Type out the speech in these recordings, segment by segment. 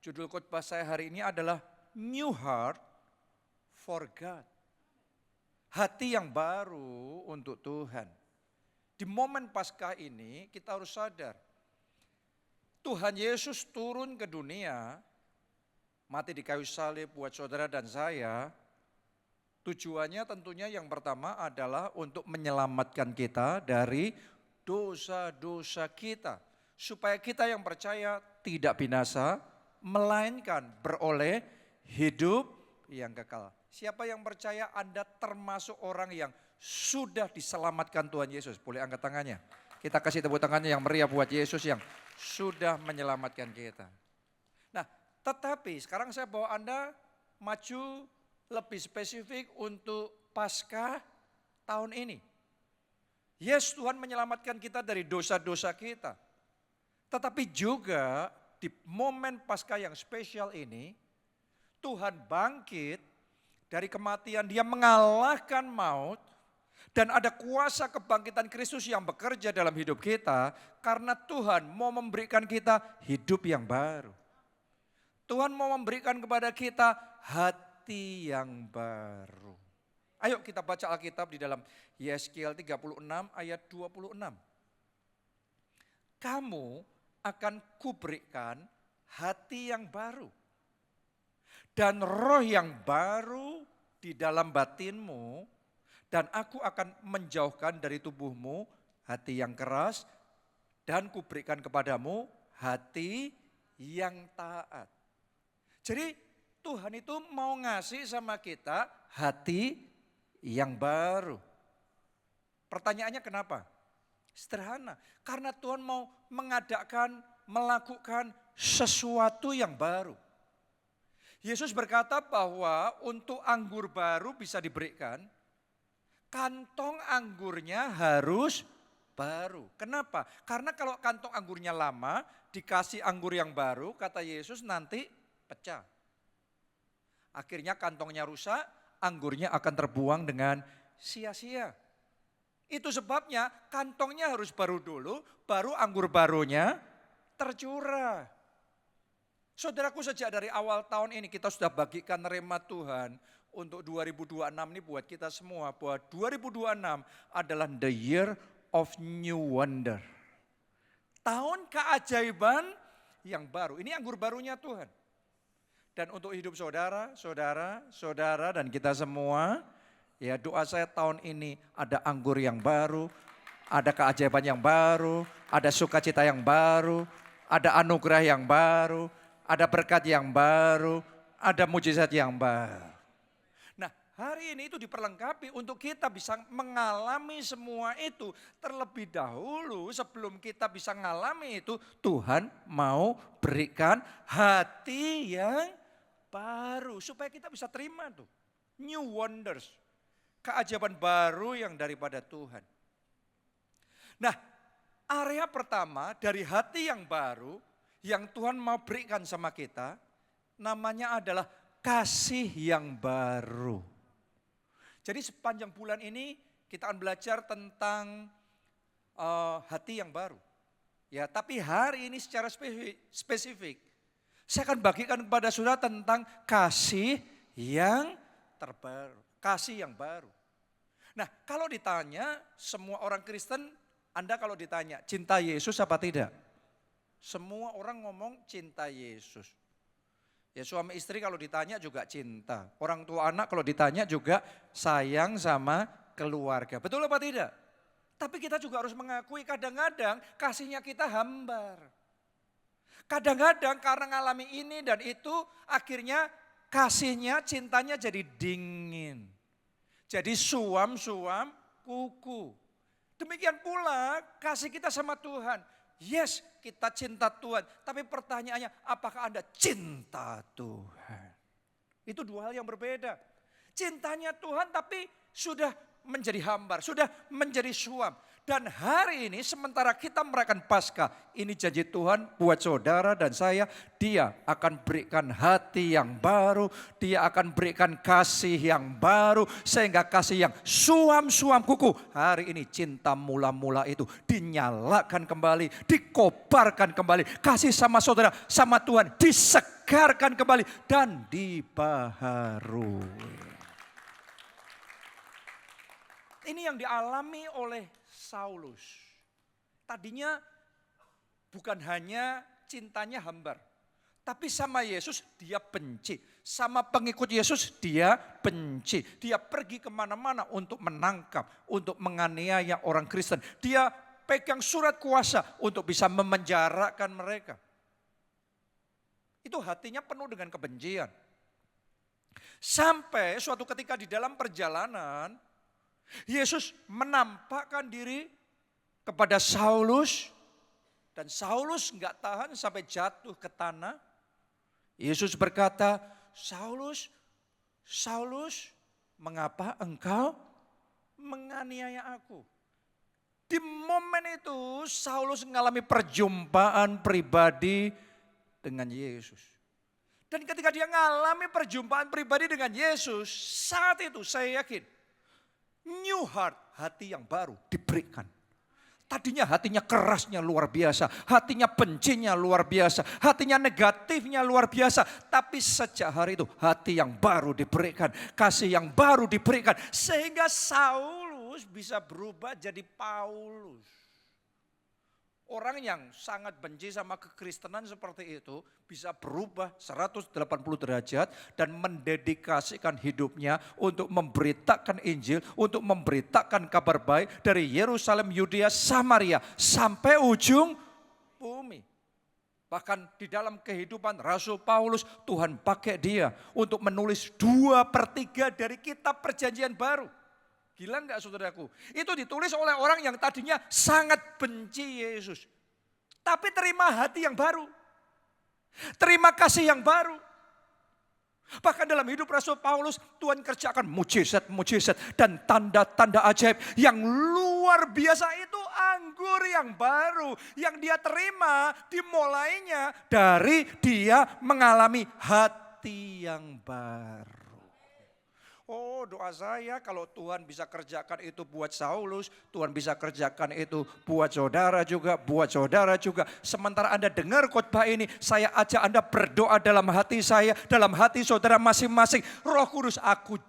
Judul khotbah saya hari ini adalah New Heart for God. Hati yang baru untuk Tuhan. Di momen Paskah ini kita harus sadar, Tuhan Yesus turun ke dunia, mati di kayu salib buat saudara dan saya. Tujuannya tentunya yang pertama adalah untuk menyelamatkan kita dari dosa-dosa kita. Supaya kita yang percaya tidak binasa, melainkan beroleh hidup yang kekal. Siapa yang percaya Anda termasuk orang yang sudah diselamatkan Tuhan Yesus? Boleh angkat tangannya. Kita kasih tepuk tangannya yang meriah buat Yesus yang sudah menyelamatkan kita. Nah, tetapi sekarang saya bawa Anda maju lebih spesifik untuk Paskah tahun ini. Yes, Tuhan menyelamatkan kita dari dosa-dosa kita. Tetapi juga di momen Paskah yang spesial ini, Tuhan bangkit dari kematian, Dia mengalahkan maut, dan ada kuasa kebangkitan Kristus yang bekerja dalam hidup kita, karena Tuhan mau memberikan kita hidup yang baru. Tuhan mau memberikan kepada kita hati yang baru. Ayo kita baca Alkitab di dalam Yeskiel 36 ayat 26. Kamu akan kuberikan hati yang baru dan roh yang baru di dalam batinmu, dan aku akan menjauhkan dari tubuhmu hati yang keras dan kuberikan kepadamu hati yang taat. Jadi Tuhan itu mau ngasih sama kita hati yang baru. Pertanyaannya kenapa? Sederhana, karena Tuhan mau melakukan sesuatu yang baru. Yesus berkata bahwa untuk anggur baru bisa diberikan, kantong anggurnya harus baru. Kenapa? Karena kalau kantong anggurnya lama, dikasih anggur yang baru, kata Yesus nanti pecah. Akhirnya kantongnya rusak, anggurnya akan terbuang dengan sia-sia. Itu sebabnya kantongnya harus baru dulu, baru anggur barunya tercurah. Saudaraku, sejak dari awal tahun ini kita sudah bagikan rema Tuhan untuk 2026 ini buat kita semua. Bahwa 2026 adalah the year of new wonder. Tahun keajaiban yang baru. Ini anggur barunya Tuhan. Dan untuk hidup saudara dan kita semua, ya doa saya tahun ini ada anggur yang baru, ada keajaiban yang baru, ada sukacita yang baru, ada anugerah yang baru, ada berkat yang baru, ada mujizat yang baru. Nah, hari ini itu diperlengkapi untuk kita bisa mengalami semua itu. Terlebih dahulu sebelum kita bisa mengalami itu, Tuhan mau berikan hati yang baru supaya kita bisa terima tuh. New wonders. Keajaiban baru yang daripada Tuhan. Nah, area pertama dari hati yang baru yang Tuhan mau berikan sama kita, namanya adalah kasih yang baru. Jadi sepanjang bulan ini kita akan belajar tentang hati yang baru. Ya, tapi hari ini secara spesifik saya akan bagikan kepada saudara tentang kasih yang terbaru, kasih yang baru. Nah, kalau ditanya semua orang Kristen, Anda kalau ditanya cinta Yesus apa tidak? Semua orang ngomong cinta Yesus. Ya, suami istri kalau ditanya juga cinta. Orang tua anak kalau ditanya juga sayang sama keluarga. Betul apa tidak? Tapi kita juga harus mengakui kadang-kadang kasihnya kita hambar. Kadang-kadang karena ngalami ini dan itu akhirnya kasihnya, cintanya jadi dingin. Jadi suam-suam kuku. Demikian pula kasih kita sama Tuhan. Yes, kita cinta Tuhan. Tapi pertanyaannya, apakah Anda cinta Tuhan? Itu dua hal yang berbeda. Cintanya Tuhan tapi sudah menjadi hambar, sudah menjadi suam. Dan hari ini sementara kita merayakan Paskah, ini janji Tuhan buat saudara dan saya, Dia akan berikan hati yang baru, Dia akan berikan kasih yang baru, sehingga kasih yang suam-suam kuku. Hari ini cinta mula-mula itu dinyalakan kembali, dikobarkan kembali. Kasih sama saudara, sama Tuhan disegarkan kembali dan dibaharui. Ini yang dialami oleh Saulus. Tadinya bukan hanya cintanya hambar, tapi sama Yesus dia benci. Sama pengikut Yesus dia benci. Dia pergi kemana-mana untuk menangkap, untuk menganiaya orang Kristen. Dia pegang surat kuasa untuk bisa memenjarakan mereka. Itu hatinya penuh dengan kebencian. Sampai suatu ketika di dalam perjalanan, Yesus menampakkan diri kepada Saulus dan Saulus enggak tahan sampai jatuh ke tanah. Yesus berkata, Saulus, Saulus, mengapa engkau menganiaya aku? Di momen itu Saulus mengalami perjumpaan pribadi dengan Yesus. Dan ketika dia mengalami perjumpaan pribadi dengan Yesus, saat itu saya yakin new heart, hati yang baru diberikan. Tadinya hatinya kerasnya luar biasa, hatinya bencinya luar biasa, hatinya negatifnya luar biasa. Tapi sejak hari itu hati yang baru diberikan, kasih yang baru diberikan. Sehingga Saulus bisa berubah jadi Paulus. Orang yang sangat benci sama kekristenan seperti itu bisa berubah 180 derajat dan mendedikasikan hidupnya untuk memberitakan Injil, untuk memberitakan kabar baik dari Yerusalem, Yudea, Samaria sampai ujung bumi. Bahkan di dalam kehidupan Rasul Paulus, Tuhan pakai dia untuk menulis 2/3 dari kitab Perjanjian Baru. Gila enggak saudaraku? Itu ditulis oleh orang yang tadinya sangat benci Yesus. Tapi terima hati yang baru. Terima kasih yang baru. Bahkan dalam hidup Rasul Paulus, Tuhan kerjakan mujizat-mujizat dan tanda-tanda ajaib yang luar biasa. Itu anggur yang baru yang dia terima dimulainya dari dia mengalami hati yang baru. Oh, doa saya kalau Tuhan bisa kerjakan itu buat Saulus, Tuhan bisa kerjakan itu buat saudara juga, Sementara Anda dengar khotbah ini, saya ajak Anda berdoa dalam hati saya, dalam hati saudara masing-masing. Roh Kudus, aku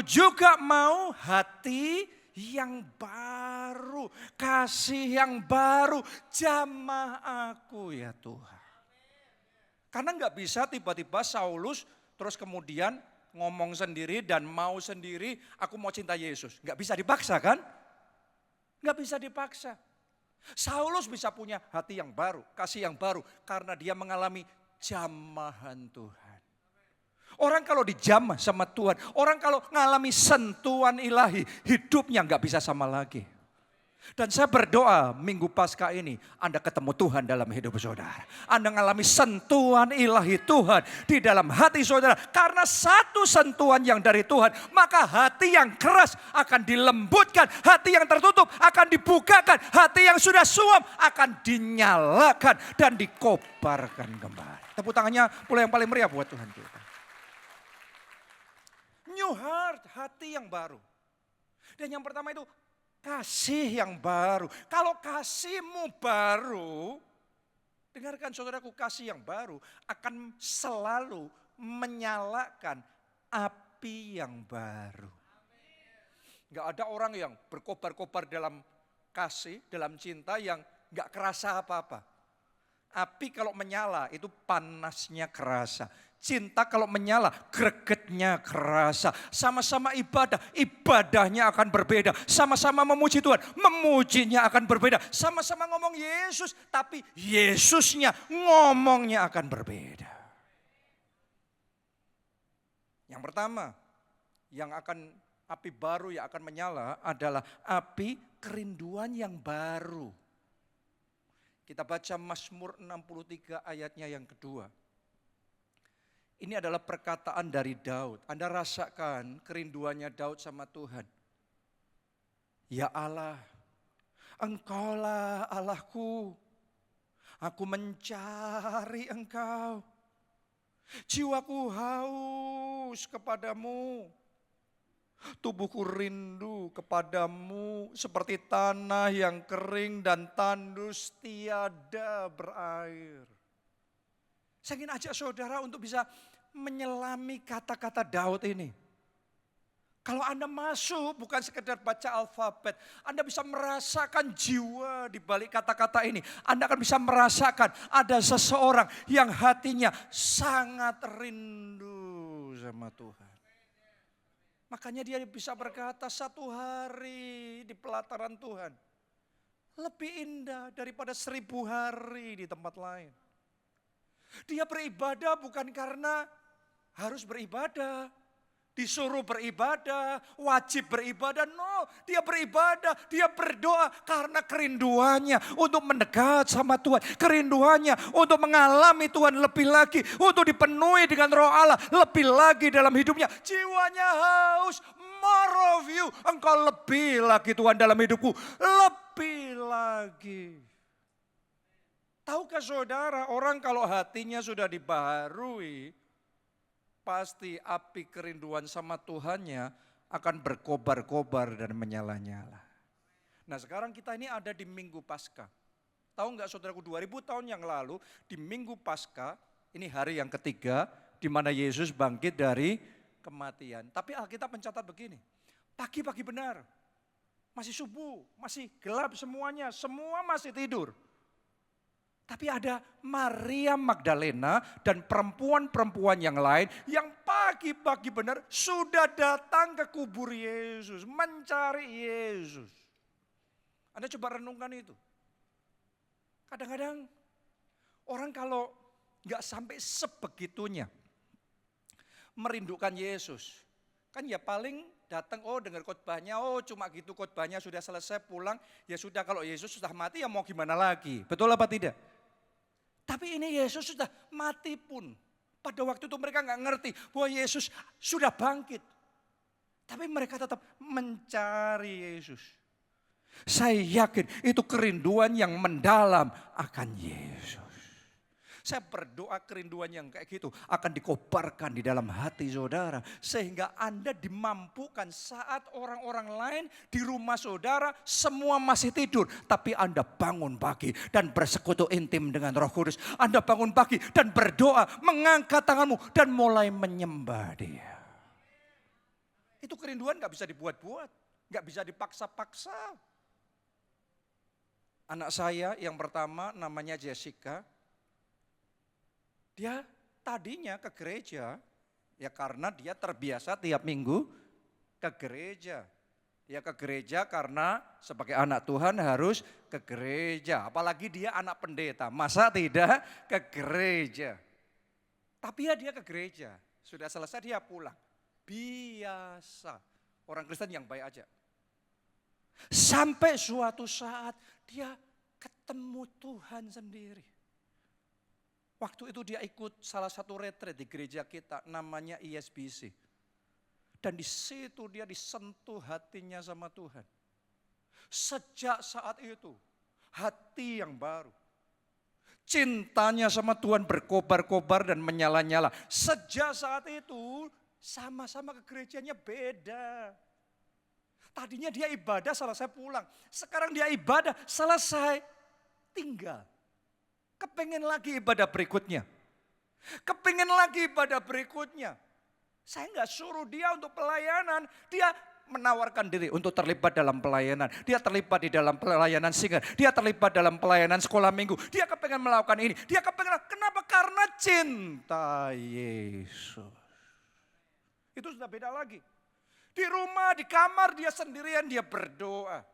juga mau hati yang baru, kasih yang baru, jamah aku ya Tuhan. Karena enggak bisa tiba-tiba Saulus terus kemudian ngomong sendiri dan mau sendiri, aku mau cinta Yesus. Enggak bisa dipaksa kan? Enggak bisa dipaksa. Saulus bisa punya hati yang baru, kasih yang baru karena dia mengalami jamahan Tuhan. Orang kalau dijamah sama Tuhan, orang kalau mengalami sentuhan ilahi, hidupnya enggak bisa sama lagi. Dan saya berdoa minggu Paskah ini Anda ketemu Tuhan dalam hidup saudara. Anda mengalami sentuhan ilahi Tuhan di dalam hati saudara. Karena satu sentuhan yang dari Tuhan, maka hati yang keras akan dilembutkan. Hati yang tertutup akan dibukakan. Hati yang sudah suam akan dinyalakan dan dikobarkan kembali. Tepuk tangannya pula yang paling meriah buat Tuhan kita. New heart, hati yang baru. Dan yang pertama itu kasih yang baru. Kalau kasihmu baru, dengarkan saudaraku, kasih yang baru akan selalu menyalakan api yang baru. Enggak ada orang yang berkobar-kobar dalam kasih, dalam cinta yang enggak kerasa apa-apa. Api kalau menyala itu panasnya kerasa. Cinta kalau menyala, gregetnya kerasa. Sama-sama ibadah, ibadahnya akan berbeda. Sama-sama memuji Tuhan, memujinya akan berbeda. Sama-sama ngomong Yesus, tapi Yesusnya ngomongnya akan berbeda. Yang pertama, yang akan api baru yang akan menyala adalah api kerinduan yang baru. Kita baca Mazmur 63 ayatnya yang kedua. Ini adalah perkataan dari Daud. Anda rasakan kerinduannya Daud sama Tuhan. Ya Allah, Engkaulah Allahku. Aku mencari Engkau. Jiwaku haus kepadamu. Tubuhku rindu kepadamu seperti tanah yang kering dan tandus tiada berair. Saya ingin ajak saudara untuk bisa menyelami kata-kata Daud ini. Kalau Anda masuk bukan sekedar baca alfabet, Anda bisa merasakan jiwa di balik kata-kata ini. Anda akan bisa merasakan ada seseorang yang hatinya sangat rindu sama Tuhan. Makanya dia bisa berkata, satu hari di pelataran Tuhan lebih indah daripada 1000 hari di tempat lain. Dia beribadah bukan karena harus beribadah, disuruh beribadah, wajib beribadah. No, dia beribadah, dia berdoa karena kerinduannya untuk mendekat sama Tuhan. Kerinduannya untuk mengalami Tuhan lebih lagi, untuk dipenuhi dengan Roh Allah lebih lagi dalam hidupnya. Jiwanya haus, more of you. Engkau lebih lagi Tuhan dalam hidupku, lebih lagi. Tahukah saudara, orang kalau hatinya sudah dibaharui, pasti api kerinduan sama Tuhannya akan berkobar-kobar dan menyala-nyala. Nah sekarang kita ini ada di Minggu Paskah. Tahu nggak saudaraku, 2000 tahun yang lalu di Minggu Paskah, ini hari yang ketiga di mana Yesus bangkit dari kematian. Tapi Alkitab mencatat begini, pagi-pagi benar, masih subuh, masih gelap semuanya, semua masih tidur. Tapi ada Maria Magdalena dan perempuan-perempuan yang lain yang pagi-pagi benar sudah datang ke kubur Yesus, mencari Yesus. Anda coba renungkan itu. Kadang-kadang orang kalau nggak sampai sebegitunya merindukan Yesus, kan ya paling datang, oh dengar khotbahnya, oh cuma gitu khotbahnya sudah selesai pulang, ya sudah kalau Yesus sudah mati ya mau gimana lagi, betul apa tidak? Tapi ini Yesus sudah mati pun. Pada waktu itu mereka nggak ngerti bahwa Yesus sudah bangkit. Tapi mereka tetap mencari Yesus. Saya yakin itu kerinduan yang mendalam akan Yesus. Saya berdoa kerinduan yang kayak gitu akan dikobarkan di dalam hati saudara. Sehingga Anda dimampukan saat orang-orang lain di rumah saudara semua masih tidur. Tapi Anda bangun pagi dan bersekutu intim dengan Roh Kudus. Anda bangun pagi dan berdoa, mengangkat tanganmu dan mulai menyembah Dia. Itu kerinduan gak bisa dibuat-buat, gak bisa dipaksa-paksa. Anak saya yang pertama namanya Jessica. Dia tadinya ke gereja, ya karena dia terbiasa tiap minggu ke gereja. Dia ke gereja karena sebagai anak Tuhan harus ke gereja. Apalagi dia anak pendeta, masa tidak ke gereja. Tapi ya dia ke gereja, sudah selesai dia pulang. Biasa, orang Kristen yang baik aja. Sampai suatu saat dia ketemu Tuhan sendiri. Waktu itu dia ikut salah satu retret di gereja kita, namanya ISBC. Dan di situ dia disentuh hatinya sama Tuhan. Sejak saat itu, hati yang baru. Cintanya sama Tuhan berkobar-kobar dan menyala-nyala. Sejak saat itu, sama-sama ke gerejanya beda. Tadinya dia ibadah selesai pulang. Sekarang dia ibadah selesai tinggal. Kepengen lagi ibadah berikutnya. Kepengen lagi ibadah berikutnya. Saya nggak suruh dia untuk pelayanan. Dia menawarkan diri untuk terlibat dalam pelayanan. Dia terlibat di dalam pelayanan singgah. Dia terlibat dalam pelayanan sekolah minggu. Dia kepengen melakukan ini. Dia kepengen, kenapa? Karena cinta Yesus. Itu sudah beda lagi. Di rumah, di kamar dia sendirian, dia berdoa.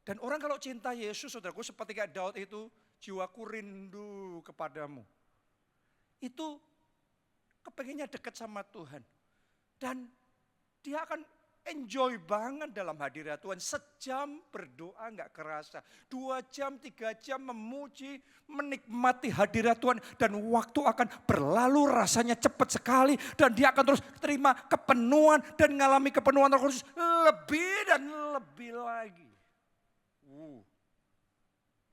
Dan orang kalau cinta Yesus, saudaraku, seperti kayak Daud itu, jiwaku rindu kepadamu. Itu kepengennya dekat sama Tuhan. Dan dia akan enjoy banget dalam hadirat Tuhan. Sejam berdoa nggak kerasa. 2 jam, 3 jam memuji, menikmati hadirat Tuhan. Dan waktu akan berlalu rasanya cepat sekali. Dan dia akan terus terima kepenuhan dan mengalami kepenuhan Roh Kudus lebih dan lebih lagi.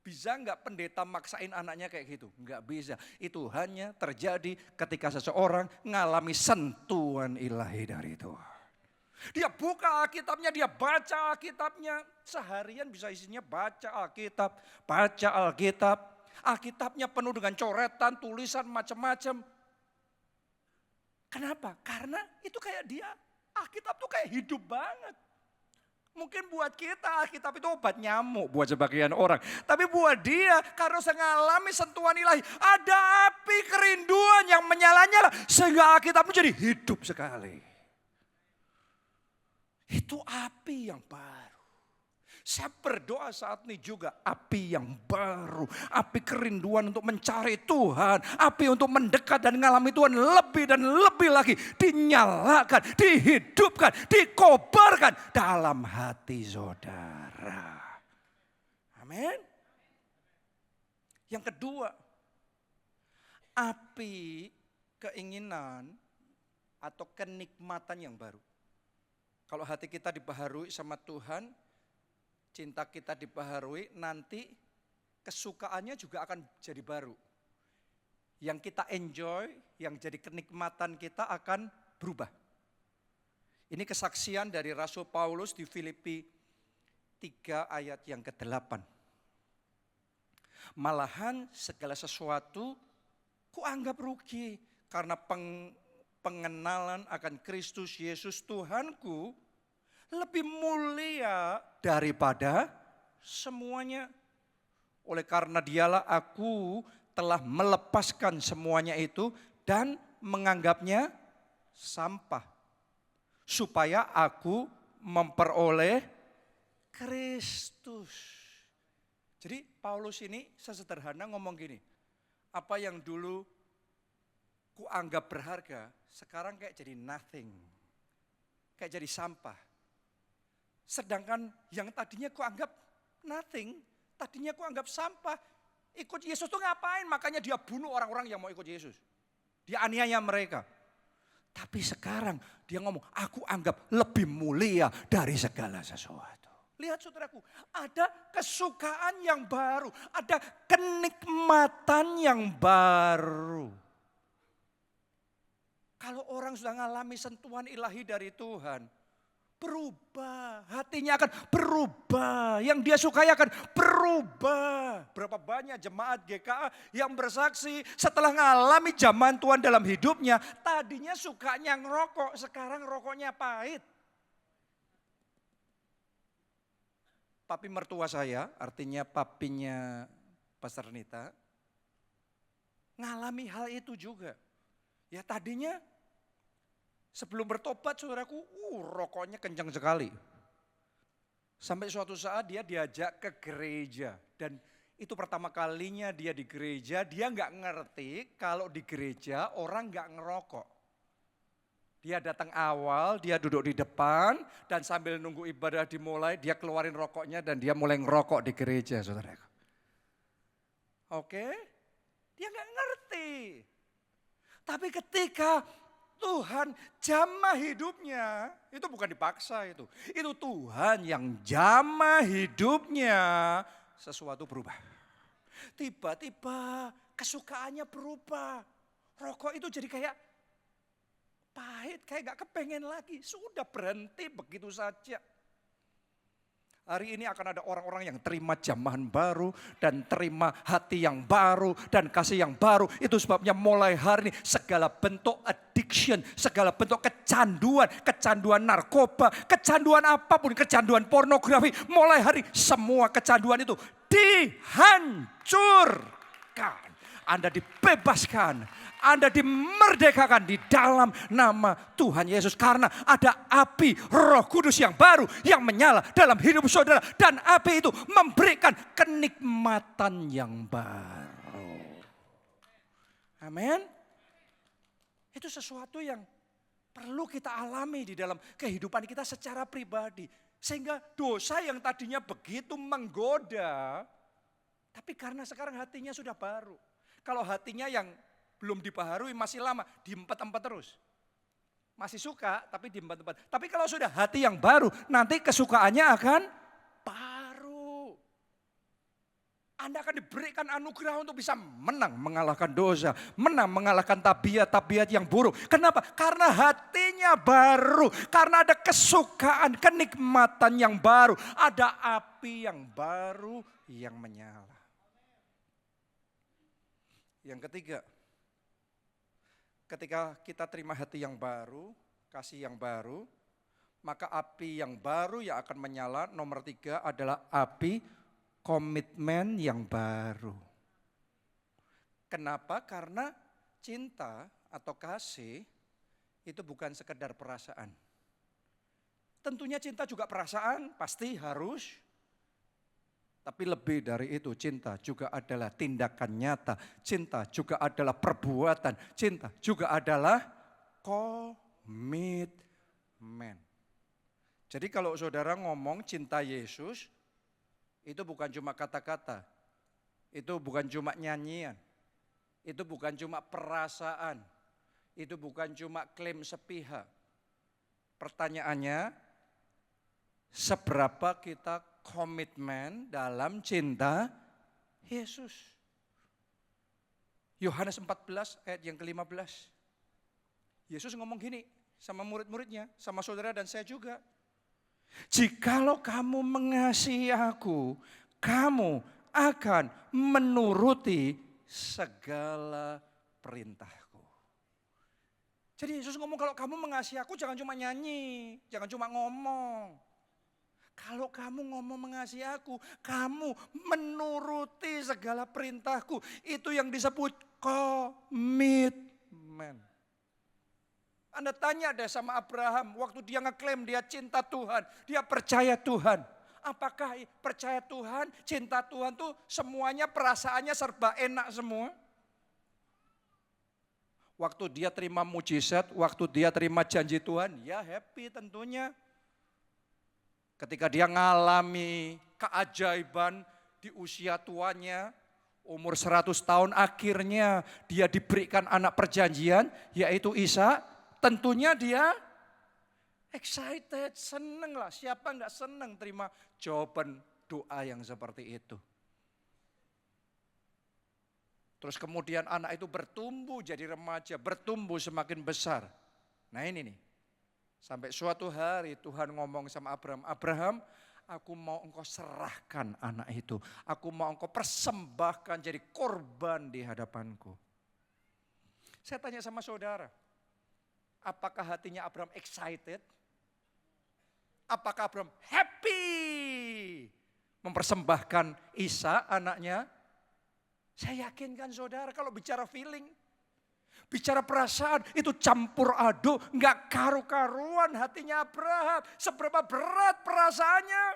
Bisa nggak pendeta maksain anaknya kayak gitu? Nggak bisa. Itu hanya terjadi ketika seseorang mengalami sentuhan ilahi dari Tuhan. Dia buka Alkitabnya, dia baca Alkitabnya. Seharian bisa isinya baca Alkitab, baca Alkitab. Alkitabnya penuh dengan coretan, tulisan macam-macam. Kenapa? Karena itu kayak dia, Alkitab tuh kayak hidup banget. Mungkin buat kita Alkitab itu obat nyamuk buat sebagian orang. Tapi buat dia karena mengalami sentuhan ilahi. Ada api kerinduan yang menyala-nyala. Sehingga Alkitab menjadi hidup sekali. Itu api yang baru. Saya berdoa saat ini juga api yang baru. Api kerinduan untuk mencari Tuhan. Api untuk mendekat dan mengalami Tuhan lebih dan lebih lagi. Dinyalakan, dihidupkan, dikobarkan dalam hati saudara. Amin. Yang kedua, api keinginan atau kenikmatan yang baru. Kalau hati kita dibaharui sama Tuhan, cinta kita dibaharui, nanti kesukaannya juga akan jadi baru. Yang kita enjoy, yang jadi kenikmatan kita akan berubah. Ini kesaksian dari Rasul Paulus di Filipi 3 ayat yang ke-8. Malahan segala sesuatu kuanggap rugi karena pengenalan akan Kristus Yesus Tuhanku lebih mulia daripada semuanya. Oleh karena dialah aku telah melepaskan semuanya itu dan menganggapnya sampah. Supaya aku memperoleh Kristus. Jadi Paulus ini sesederhana ngomong gini, apa yang dulu kuanggap berharga, sekarang kayak jadi nothing. Kayak jadi sampah. Sedangkan yang tadinya kuanggap nothing, tadinya kuanggap sampah. Ikut Yesus tuh ngapain? Makanya dia bunuh orang-orang yang mau ikut Yesus. Dia aniaya mereka. Tapi sekarang dia ngomong, aku anggap lebih mulia dari segala sesuatu. Lihat saudaraku, ada kesukaan yang baru, ada kenikmatan yang baru. Kalau orang sudah mengalami sentuhan ilahi dari Tuhan, berubah, hatinya akan berubah, yang dia sukai akan berubah. Berapa banyak jemaat GKA yang bersaksi setelah mengalami zaman Tuhan dalam hidupnya, tadinya sukanya ngerokok, sekarang rokoknya pahit. Papi mertua saya, artinya papinya Pastor Nita, ngalami hal itu juga. Ya tadinya sebelum bertobat saudaraku, rokoknya kencang sekali. Sampai suatu saat dia diajak ke gereja. Dan itu pertama kalinya dia di gereja, dia nggak ngerti kalau di gereja orang nggak ngerokok. Dia datang awal, dia duduk di depan, dan sambil nunggu ibadah dimulai, dia keluarin rokoknya dan dia mulai ngerokok di gereja saudaraku. Oke, dia nggak ngerti. Tapi ketika Tuhan jamah hidupnya, itu bukan dipaksa itu. Itu Tuhan yang jamah hidupnya, sesuatu berubah. Tiba-tiba kesukaannya berubah. Rokok itu jadi kayak pahit, kayak gak kepengen lagi. Sudah berhenti begitu saja. Hari ini akan ada orang-orang yang terima jamahan baru dan terima hati yang baru dan kasih yang baru. Itu sebabnya mulai hari ini segala bentuk addiction, segala bentuk kecanduan, kecanduan narkoba, kecanduan apapun, kecanduan pornografi. Mulai hari semua kecanduan itu dihancurkan. Anda dibebaskan, Anda dimerdekakan di dalam nama Tuhan Yesus. Karena ada api Roh Kudus yang baru yang menyala dalam hidup saudara. Dan api itu memberikan kenikmatan yang baru. Amin. Itu sesuatu yang perlu kita alami di dalam kehidupan kita secara pribadi. Sehingga dosa yang tadinya begitu menggoda, tapi karena sekarang hatinya sudah baru. Kalau hatinya yang belum dibaharui masih lama, diempet-empet terus. Masih suka tapi diempet-empet. Tapi kalau sudah hati yang baru, nanti kesukaannya akan baru. Anda akan diberikan anugerah untuk bisa menang mengalahkan dosa, menang mengalahkan tabiat-tabiat yang buruk. Kenapa? Karena hatinya baru, karena ada kesukaan, kenikmatan yang baru, ada api yang baru yang menyala. Yang ketiga, ketika kita terima hati yang baru, kasih yang baru, maka api yang baru yang akan menyala, nomor 3 adalah api komitmen yang baru. Kenapa? Karena cinta atau kasih itu bukan sekedar perasaan. Tentunya cinta juga perasaan, pasti harus. Tapi lebih dari itu, cinta juga adalah tindakan nyata. Cinta juga adalah perbuatan. Cinta juga adalah komitmen. Jadi kalau saudara ngomong cinta Yesus, itu bukan cuma kata-kata. Itu bukan cuma nyanyian. Itu bukan cuma perasaan. Itu bukan cuma klaim sepihak. Pertanyaannya, seberapa kita komitmen dalam cinta Yesus? Yohanes 14 ayat yang ke-15. Yesus ngomong gini sama murid-muridnya, sama saudara dan saya juga. Jikalau kamu mengasihi aku, kamu akan menuruti segala perintahku. Jadi Yesus ngomong kalau kamu mengasihi aku jangan cuma nyanyi, jangan cuma ngomong. Kalau kamu ngomong mengasihi aku, kamu menuruti segala perintahku. Itu yang disebut komitmen. Anda tanya deh sama Abraham, waktu dia ngeklaim dia cinta Tuhan, dia percaya Tuhan. Apakah percaya Tuhan, cinta Tuhan tuh semuanya perasaannya serba enak semua? Waktu dia terima mujizat, waktu dia terima janji Tuhan, ya happy tentunya. Ketika dia ngalami keajaiban di usia tuanya, umur 100 tahun akhirnya dia diberikan anak perjanjian, yaitu Ishak. Tentunya dia excited, seneng lah. Siapa enggak seneng terima jawaban doa yang seperti itu. Terus kemudian anak itu bertumbuh jadi remaja, bertumbuh semakin besar. Nah ini nih, sampai suatu hari Tuhan ngomong sama Abraham, Abraham, aku mau engkau serahkan anak itu. Aku mau engkau persembahkan jadi korban di hadapanku. Saya tanya sama saudara, apakah hatinya Abraham excited? Apakah Abraham happy mempersembahkan Ishak anaknya? Saya yakinkan saudara kalau bicara feeling, bicara perasaan itu campur aduk, enggak karu-karuan hatinya Abraham. Seberapa berat perasaannya.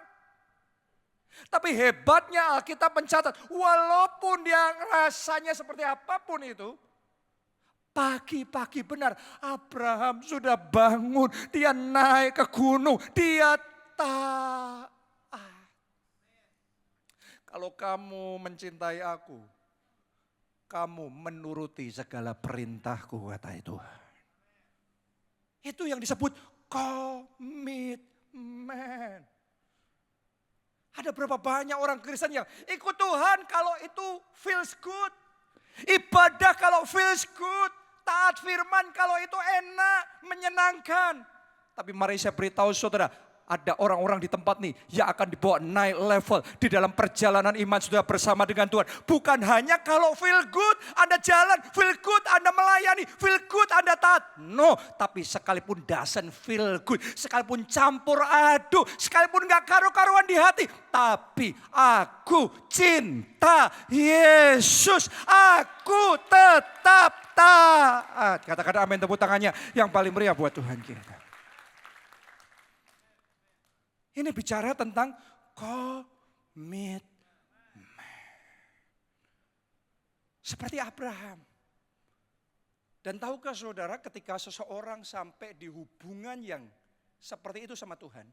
Tapi hebatnya Alkitab mencatat, walaupun dia rasanya seperti apapun itu, pagi-pagi benar Abraham sudah bangun, dia naik ke gunung, dia taat. Kalau kamu mencintai aku, kamu menuruti segala perintahku, kata Tuhan. Itu yang disebut komitmen. Ada berapa banyak orang Kristen yang ikut Tuhan kalau itu feels good. Ibadah kalau feels good. Taat firman kalau itu enak, menyenangkan. Tapi mari saya beritahu saudara, ada orang-orang di tempat nih yang akan dibawa naik level di dalam perjalanan iman sudah bersama dengan Tuhan. Bukan hanya kalau feel good Anda jalan, feel good Anda melayani, feel good Anda taat. No, tapi sekalipun doesn't feel good, sekalipun campur aduk, sekalipun gak karu-karuan di hati. Tapi aku cinta Yesus, aku tetap taat. Kata-kata amin, tepuk tangannya yang paling meriah buat Tuhan kita. Ini bicara tentang komitmen. Seperti Abraham. Dan tahukah saudara, ketika seseorang sampai di hubungan yang seperti itu sama Tuhan,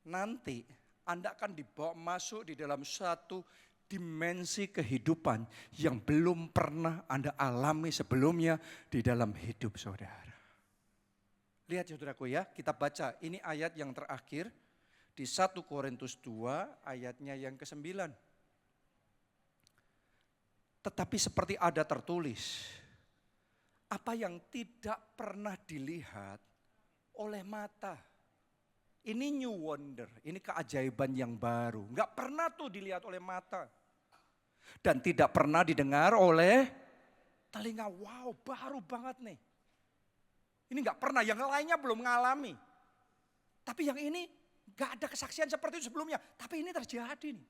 nanti Anda akan dibawa masuk di dalam satu dimensi kehidupan yang belum pernah Anda alami sebelumnya di dalam hidup saudara. Lihat saudaraku ya, kita baca ini ayat yang terakhir di 1 Korintus 2 ayatnya yang ke-9. Tetapi seperti ada tertulis, apa yang tidak pernah dilihat oleh mata. Ini new wonder, ini keajaiban yang baru. Enggak pernah tuh dilihat oleh mata. Dan tidak pernah didengar oleh telinga. Wow, baru banget nih. Ini enggak pernah, yang lainnya belum mengalami. Tapi yang ini enggak ada kesaksian seperti itu sebelumnya. Tapi ini terjadi nih.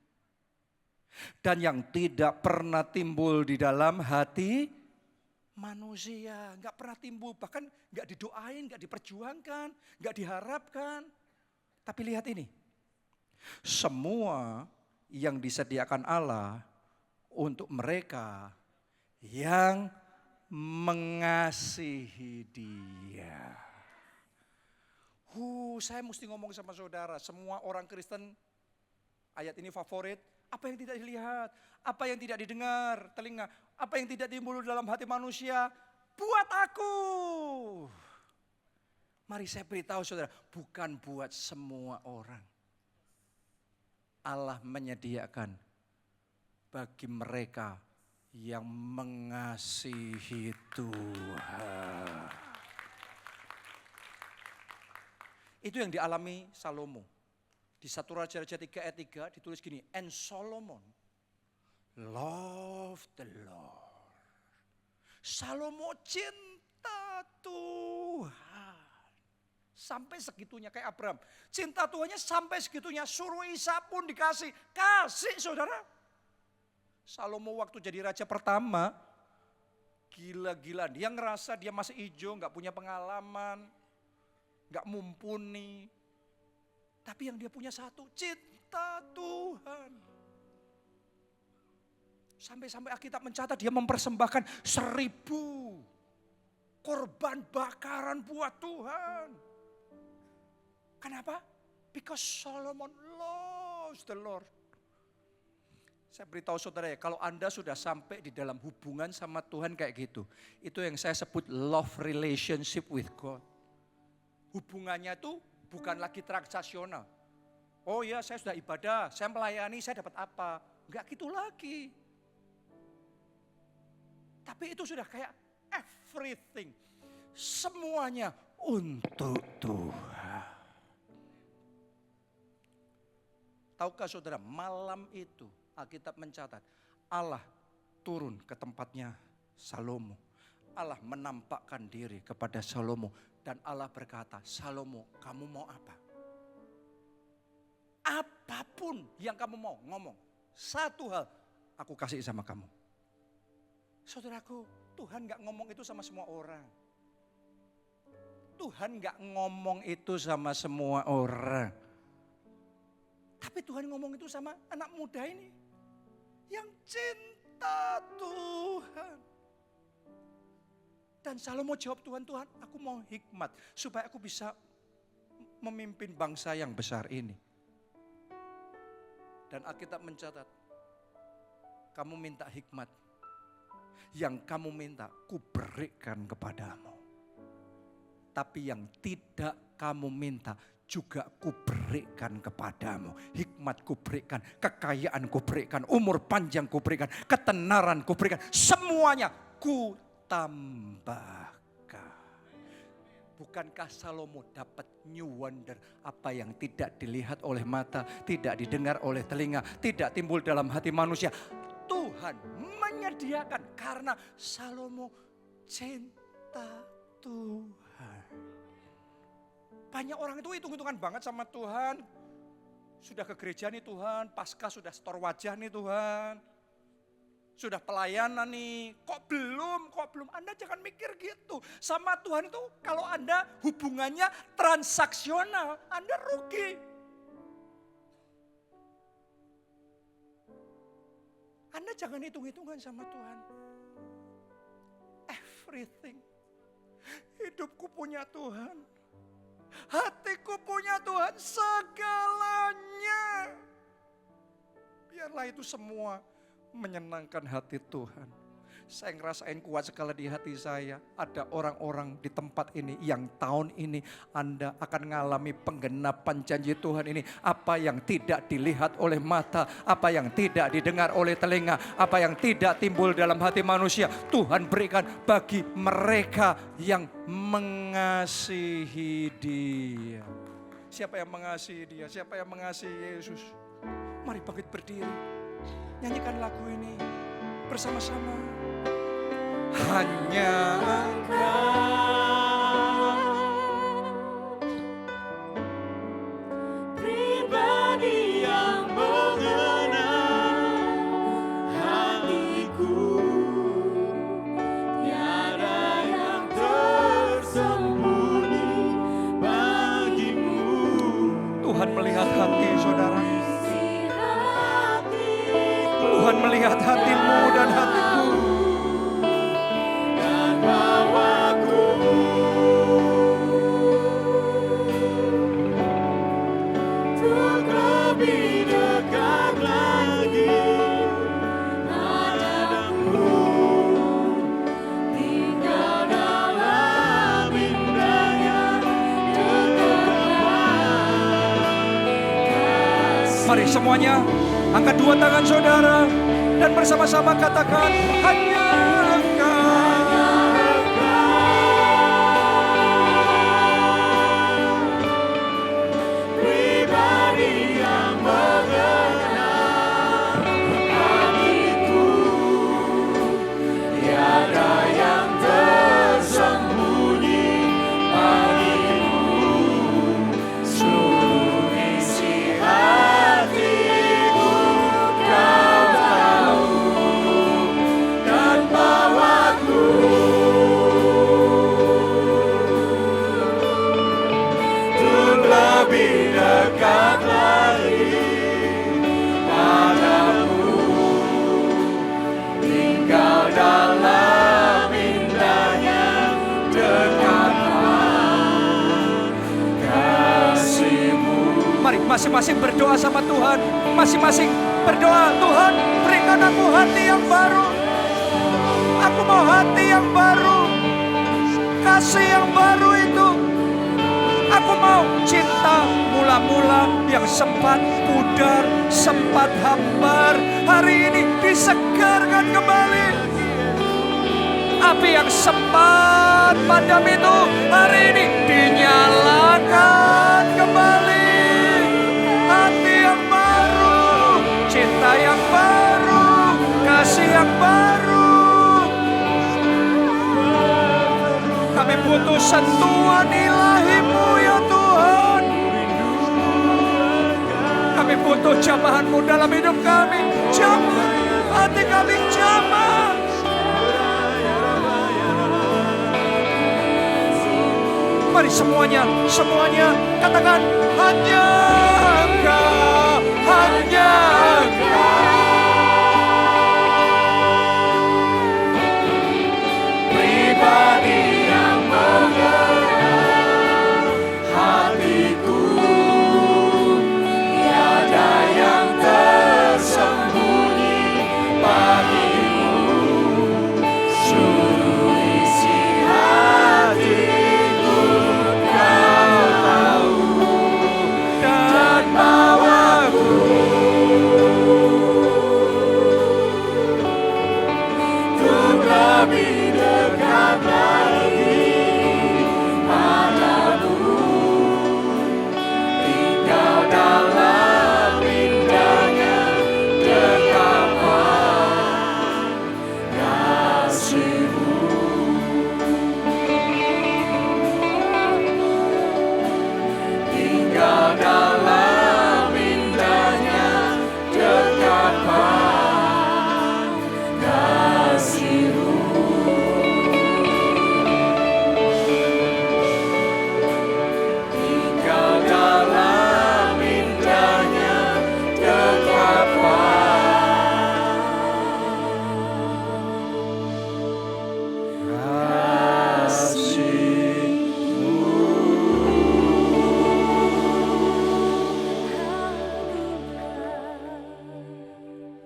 Dan yang tidak pernah timbul di dalam hati manusia, enggak pernah timbul. Bahkan enggak didoain, enggak diperjuangkan, enggak diharapkan. Tapi lihat ini, semua yang disediakan Allah untuk mereka yang mengasihi Dia. Saya mesti ngomong sama saudara, semua orang Kristen, ayat ini favorit. Apa yang tidak dilihat, apa yang tidak didengar telinga, apa yang tidak timbul dalam hati manusia, buat aku. Mari saya beritahu saudara, bukan buat semua orang. Allah menyediakan bagi mereka yang mengasihi Tuhan. Itu yang dialami Salomo. Di 1 Raja-Raja 3 ayat 3 ditulis gini, and Solomon loved the Lord. Salomo cinta Tuhan. Sampai segitunya kayak Abraham. Cinta Tuhannya sampai segitunya, suruh Ishak pun dikasih. Kasih saudara. Salomo waktu jadi raja pertama, gila-gilaan. Dia ngerasa dia masih hijau, gak punya pengalaman, gak mumpuni. Tapi yang dia punya satu, cinta Tuhan. Sampai-sampai Alkitab mencatat dia mempersembahkan 1000 korban bakaran buat Tuhan. Kenapa? Because Solomon loves the Lord. Saya beritahu saudara ya, kalau Anda sudah sampai di dalam hubungan sama Tuhan kayak gitu, itu yang saya sebut love relationship with God. Hubungannya itu bukan lagi transaksional. Oh ya, saya sudah ibadah, saya melayani, saya dapat apa? Enggak gitu lagi. Tapi itu sudah kayak everything. Semuanya untuk Tuhan. Tahukah saudara, malam itu Alkitab mencatat Allah turun ke tempatnya Salomo. Allah menampakkan diri kepada Salomo dan Allah berkata, Salomo, kamu mau apa? Apapun yang kamu mau, ngomong. Satu hal aku kasih sama kamu. Saudaraku, Tuhan gak ngomong itu sama semua orang. Tuhan gak ngomong itu sama semua orang. Tapi Tuhan ngomong itu sama anak muda ini. Yang cinta Tuhan. Dan Salomo jawab, Tuhan, aku mau hikmat. Supaya aku bisa memimpin bangsa yang besar ini. Dan Alkitab mencatat, kamu minta hikmat. Yang kamu minta, ku berikan kepadamu. Tapi yang tidak kamu minta, juga kuberikan kepadamu. Hikmat kuberikan, kekayaan kuberikan, umur panjang kuberikan, ketenaran kuberikan. Semuanya kutambahkan. Bukankah Salomo dapat new wonder? Apa yang tidak dilihat oleh mata, tidak didengar oleh telinga, tidak timbul dalam hati manusia. Tuhan menyediakan karena Salomo cinta Tuhan. Banyak orang itu hitung-hitungan banget sama Tuhan. Sudah ke gereja nih Tuhan, Paskah sudah setor wajah nih Tuhan. Sudah pelayanan nih, kok belum. Anda jangan mikir gitu. Sama Tuhan itu kalau Anda hubungannya transaksional, Anda rugi. Anda jangan hitung-hitungan sama Tuhan. everything. Hidupku punya Tuhan. Hatiku punya Tuhan, segalanya. Biarlah itu semua menyenangkan hati Tuhan. Saya ngerasain kuat sekali di hati saya. Ada orang-orang di tempat ini yang tahun ini Anda akan mengalami penggenapan janji Tuhan ini. Apa yang tidak dilihat oleh mata, apa yang tidak didengar oleh telinga, apa yang tidak timbul dalam hati manusia, Tuhan berikan bagi mereka yang mengasihi Dia. Siapa yang mengasihi Dia? Siapa yang mengasihi Yesus? Mari bangkit berdiri. Nyanyikan lagu ini bersama-sama. Hanya pribadi yang mengenal hatiku, tiada yang tersembunyi bagimu. Tuhan melihat hati saudara. Tuhan melihat hatimu dan hatiku. Dan bawaku untuk lebih dekat lagi padamu, tinggal dalam indahnya kegelapan. Mari semuanya angkat dua tangan saudara dan bersama-sama katakan hanya Pribadi yang mengenal hatiku, tiada yang tersembunyi bagimu. Seluruh isi hatiku kau tahu, dan bawaku untuk lebih dekat lagi padamu, tinggal dalam indahnya dekatan kasih-Mu. Mari masing-masing berdoa sama Tuhan. Masing-masing berdoa, Tuhan berikan aku hati yang baru. Aku mau hati yang baru. Kasih yang baru itu. Aku mau cinta mula-mula yang sempat pudar, sempat hambar. Hari ini disegarkan kembali. Api yang sempat padam itu hari ini dinyalakan kembali. Hati yang baru, cinta yang baru, kasih yang baru. Kami butuh sentuhan ilahi-Mu ya Tuhan. Kami butuh jamahan-Mu dalam hidup kami. Jamah hati kami, jamah. Mari semuanya katakan hanya Engkau, hanya